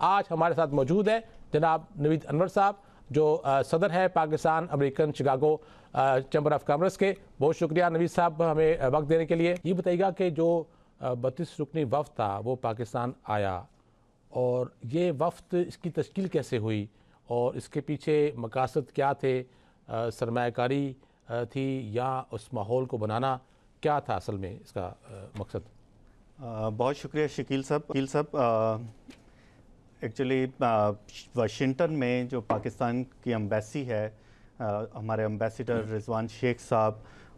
آج ہمارے ساتھ موجود ہے جناب نوید انور صاحب جو صدر ہیں Pakistan American Chicago chamber of commerce کے. بہت شکریہ نوید صاحب ہمیں وقت دینے کے لیے. یہ بتائیے گا کہ جو 32 رکنی وفد تھا وہ پاکستان آیا اور یہ وفد اس کی تشکیل کیسے ہوئی اور اس کے پیچھے مقاصد کیا تھے؟ سرمایہ کاری تھی یا اس ماحول کو بنانا؟ کیا تھا اصل میں اس کا مقصد؟ بہت شکریہ شکیل صاحب. ایکچولی واشنگٹن میں جو پاکستان کی امبیسی ہے، ہمارے امبیسیڈر رضوان شیخ صاحب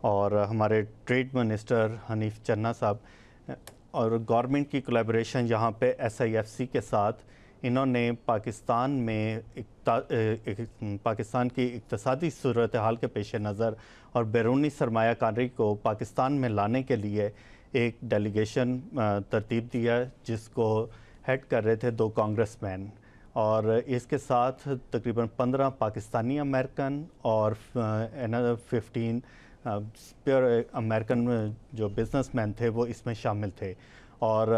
اور ہمارے ٹریڈ منسٹر حنیف چنہ صاحب اور گورنمنٹ کی کولیبریشن یہاں پہ SIFC کے ساتھ، انہوں نے پاکستان میں پاکستان کی اقتصادی صورتحال کے پیش نظر اور بیرونی سرمایہ کاری کو پاکستان میں لانے کے لیے ایک ڈیلیگیشن ترتیب دیا جس کو ہیڈ کر رہے تھے 2 کانگریس مین، اور اس کے ساتھ تقریباً 15 پاکستانی امریکن اور 15 پیور امریکن جو بزنس مین تھے وہ اس میں شامل تھے. اور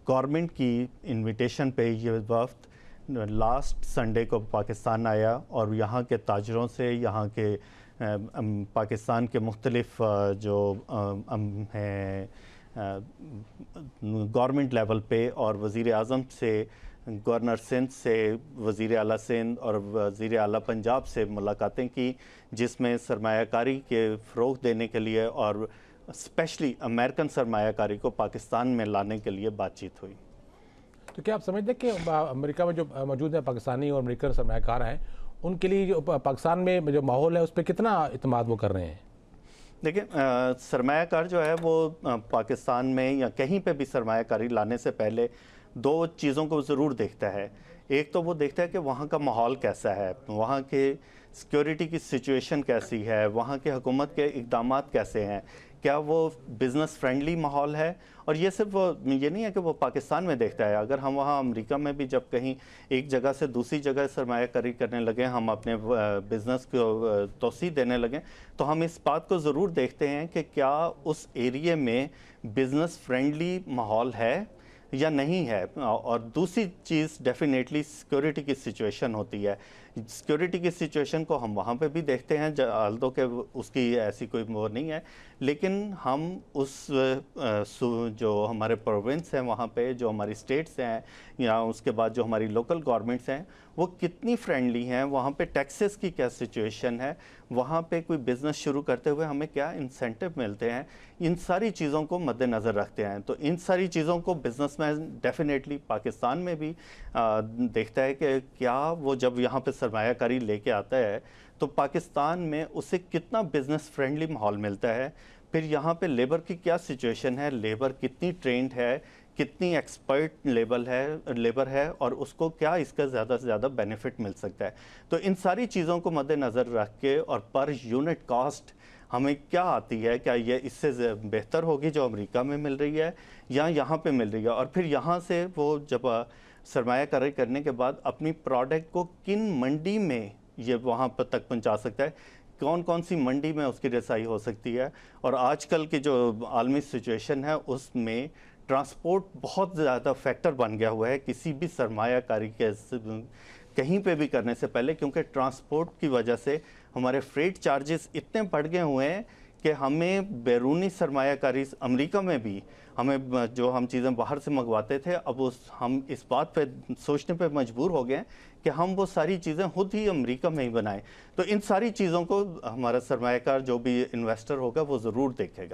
گورنمنٹ کی انویٹیشن پہ یہ وفد لاسٹ سنڈے کو پاکستان آیا اور یہاں کے تاجروں سے، یہاں کے پاکستان کے مختلف جو ہیں گورنمنٹ لیول پہ اور وزیر اعظم سے، گورنر سندھ سے، وزیر اعلیٰ سندھ اور وزیر اعلیٰ پنجاب سے ملاقاتیں کی، جس میں سرمایہ کاری کے فروغ دینے کے لیے اور اسپیشلی امریکن سرمایہ کاری کو پاکستان میں لانے کے لیے بات چیت ہوئی. تو کیا آپ سمجھتے ہیں کہ امریکہ میں جو موجود ہیں پاکستانی اور امریکن سرمایہ کار ہیں، ان کے لیے جو پاکستان میں جو ماحول ہے اس پہ کتنا اعتماد وہ کر رہے ہیں؟ دیکھیں، سرمایہ کار جو ہے وہ پاکستان میں یا کہیں پہ بھی سرمایہ کاری لانے سے پہلے 2 چیزوں کو ضرور دیکھتا ہے. ایک تو وہ دیکھتا ہے کہ وہاں کا ماحول کیسا ہے، وہاں کے سیکیورٹی کی سچویشن کیسی ہے، وہاں کے حکومت کے اقدامات کیسے ہیں، کیا وہ بزنس فرینڈلی ماحول ہے. اور یہ صرف یہ نہیں ہے کہ وہ پاکستان میں دیکھتا ہے، اگر ہم وہاں امریکہ میں بھی جب کہیں ایک جگہ سے دوسری جگہ سرمایہ کاری کرنے لگیں، ہم اپنے بزنس کو توسیع دینے لگیں، تو ہم اس بات کو ضرور دیکھتے ہیں کہ کیا اس ایریے میں بزنس فرینڈلی ماحول ہے یا نہیں ہے. اور دوسری چیز ڈیفینیٹلی سیکیورٹی کی سچویشن ہوتی ہے. سیکیورٹی کی سچویشن کو ہم وہاں پہ بھی دیکھتے ہیں، although کہ اس کی ایسی کوئی وہ نہیں ہے، لیکن ہم اس جو ہمارے پروونس ہیں وہاں پہ، جو ہماری اسٹیٹس ہیں یا اس کے بعد جو ہماری لوکل گورنمنٹس ہیں، وہ کتنی فرینڈلی ہیں، وہاں پہ ٹیکسز کی کیا سچویشن ہے، وہاں پہ کوئی بزنس شروع کرتے ہوئے ہمیں کیا انسینٹو ملتے ہیں، ان ساری چیزوں کو مد نظر رکھتے ہیں. تو ان ساری چیزوں کو بزنس مین ڈیفینیٹلی پاکستان میں بھی دیکھتا ہے کہ کیا وہ جب یہاں پہ سرمایہ کاری لے کے آتا ہے تو پاکستان میں اسے کتنا بزنس فرینڈلی ماحول ملتا ہے. پھر یہاں پہ لیبر کی کیا سچویشن ہے، لیبر کتنی ٹرینڈ ہے، کتنی ایکسپرٹ لیبر ہے اور اس کو کیا اس کا زیادہ سے زیادہ بینیفٹ مل سکتا ہے. تو ان ساری چیزوں کو مد نظر رکھ کے اور پر یونٹ کاسٹ ہمیں کیا آتی ہے، کیا یہ اس سے بہتر ہوگی جو امریکہ میں مل رہی ہے یا یہاں پہ مل رہی ہے. اور پھر یہاں سے وہ جب سرمایہ کاری کرنے کے بعد اپنی پروڈکٹ کو کن منڈی میں یہ وہاں پر تک پہنچا سکتا ہے، کون سی منڈی میں اس کی رسائی ہو سکتی ہے. اور آج کل کی جو عالمی سچویشن ہے اس میں ٹرانسپورٹ بہت زیادہ فیکٹر بن گیا ہوا ہے کسی بھی سرمایہ کاری کے کہیں پہ بھی کرنے سے پہلے، کیونکہ ٹرانسپورٹ کی وجہ سے ہمارے فریٹ چارجز اتنے بڑھ گئے ہوئے ہیں کہ ہمیں بیرونی سرمایہ کاری امریکہ میں بھی ہمیں جو ہم چیزیں باہر سے منگواتے تھے، اب ہم اس بات پہ سوچنے پہ مجبور ہو گئے ہیں کہ ہم وہ ساری چیزیں خود ہی امریکہ میں ہی بنائیں. تو ان ساری چیزوں کو ہمارا سرمایہ کار جو بھی انویسٹر ہوگا وہ ضرور دیکھے گا.